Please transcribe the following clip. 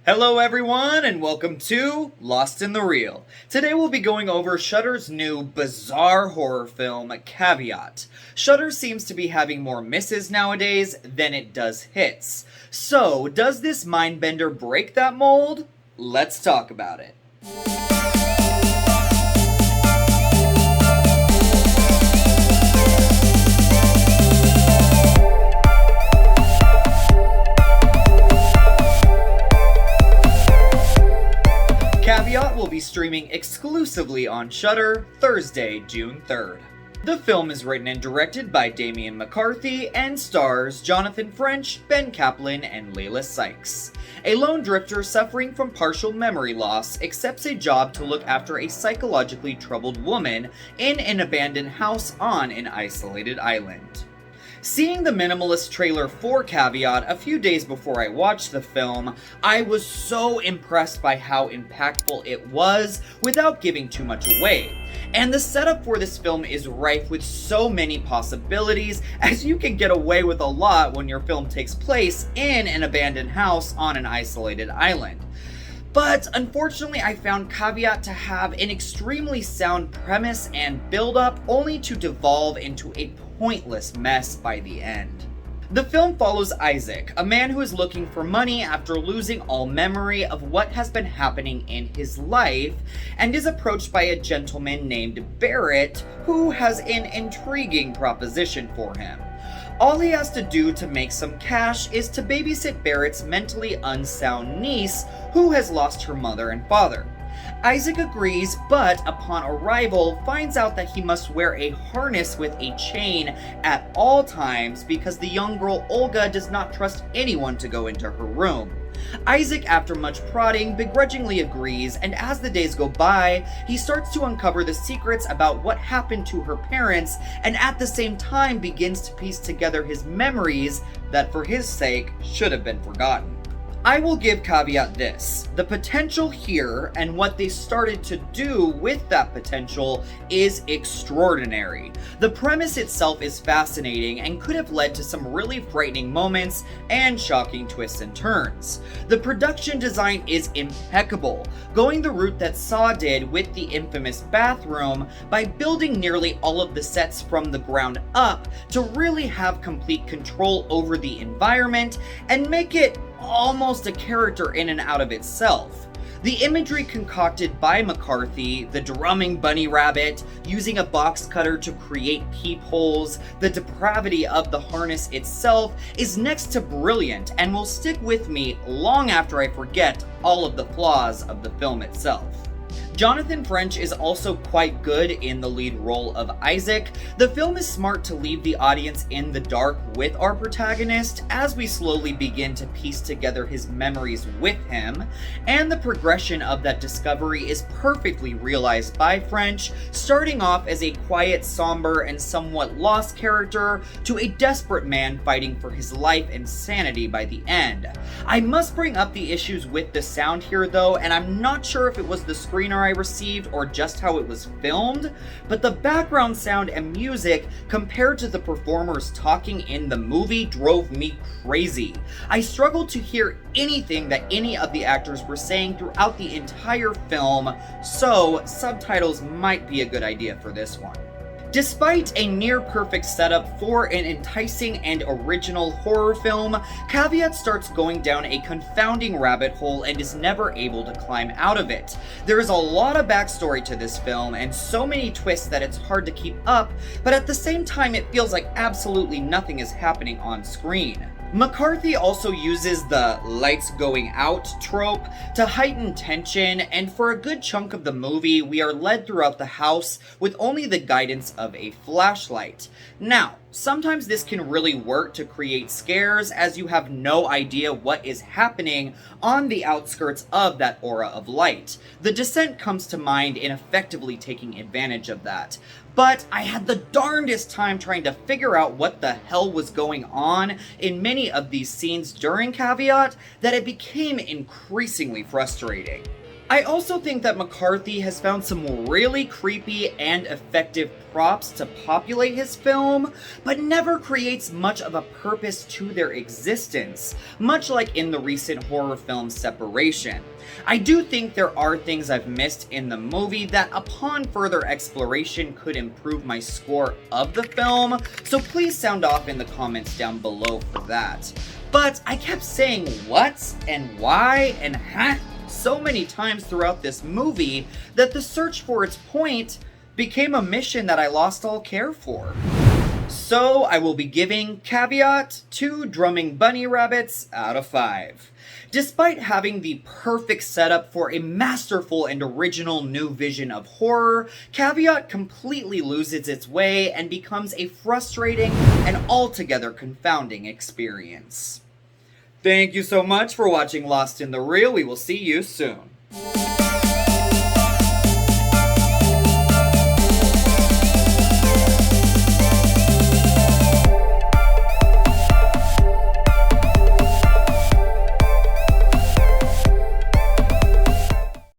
Hello everyone and welcome to Lost in the Reel. Today we'll be going over Shudder's new bizarre horror film, Caveat. Shudder seems to be having more misses nowadays than it does hits. So, does this mindbender break that mold? Let's talk about it. Caveat will be streaming exclusively on Shudder Thursday, June 3rd. The film is written and directed by Damian McCarthy and stars Jonathan French, Ben Caplan, and Leila Sykes. A lone drifter suffering from partial memory loss accepts a job to look after a psychologically troubled woman in an abandoned house on an isolated island. Seeing the minimalist trailer for Caveat a few days before I watched the film, I was so impressed by how impactful it was without giving too much away. And the setup for this film is rife with so many possibilities, as you can get away with a lot when your film takes place in an abandoned house on an isolated island. But unfortunately, I found Caveat to have an extremely sound premise and build-up, only to devolve into a pointless mess by the end. The film follows Isaac, a man who is looking for money after losing all memory of what has been happening in his life, and is approached by a gentleman named Barrett, who has an intriguing proposition for him. All he has to do to make some cash is to babysit Barrett's mentally unsound niece, who has lost her mother and father. Isaac agrees, but upon arrival finds out that he must wear a harness with a chain at all times because the young girl Olga does not trust anyone to go into her room. Isaac, after much prodding, begrudgingly agrees, and as the days go by, he starts to uncover the secrets about what happened to her parents, and at the same time begins to piece together his memories that, for his sake, should have been forgotten. I will give Caveat this: the potential here and what they started to do with that potential is extraordinary. The premise itself is fascinating and could have led to some really frightening moments and shocking twists and turns. The production design is impeccable, going the route that Saw did with the infamous bathroom by building nearly all of the sets from the ground up to really have complete control over the environment and make it almost a character in and out of itself. The imagery concocted by McCarthy, the drumming bunny rabbit, using a box cutter to create peepholes, the depravity of the harness itself is next to brilliant and will stick with me long after I forget all of the flaws of the film itself. Jonathan French is also quite good in the lead role of Isaac. The film is smart to leave the audience in the dark with our protagonist as we slowly begin to piece together his memories with him, and the progression of that discovery is perfectly realized by French, starting off as a quiet, somber, and somewhat lost character to a desperate man fighting for his life and sanity by the end. I must bring up the issues with the sound here though, and I'm not sure if it was the screener I received or just how it was filmed, but the background sound and music compared to the performers talking in the movie drove me crazy. I struggled to hear anything that any of the actors were saying throughout the entire film, so subtitles might be a good idea for this one. Despite a near-perfect setup for an enticing and original horror film, Caveat starts going down a confounding rabbit hole and is never able to climb out of it. There is a lot of backstory to this film and so many twists that it's hard to keep up, but at the same time it feels like absolutely nothing is happening on screen. McCarthy also uses the lights going out trope to heighten tension, and for a good chunk of the movie, we are led throughout the house with only the guidance of a flashlight. Now, sometimes this can really work to create scares as you have no idea what is happening on the outskirts of that aura of light. The Descent comes to mind in effectively taking advantage of that. But I had the darndest time trying to figure out what the hell was going on in many of these scenes during Caveat that it became increasingly frustrating. I also think that McCarthy has found some really creepy and effective props to populate his film, but never creates much of a purpose to their existence, much like in the recent horror film Separation. I do think there are things I've missed in the movie that upon further exploration could improve my score of the film, so please sound off in the comments down below for that. But I kept saying what and why and huh so many times throughout this movie that the search for its point became a mission that I lost all care for. So I will be giving Caveat 2 drumming bunny rabbits out of 5. Despite having the perfect setup for a masterful and original new vision of horror, Caveat completely loses its way and becomes a frustrating and altogether confounding experience. Thank you so much for watching Lost in the Reel. We will see you soon.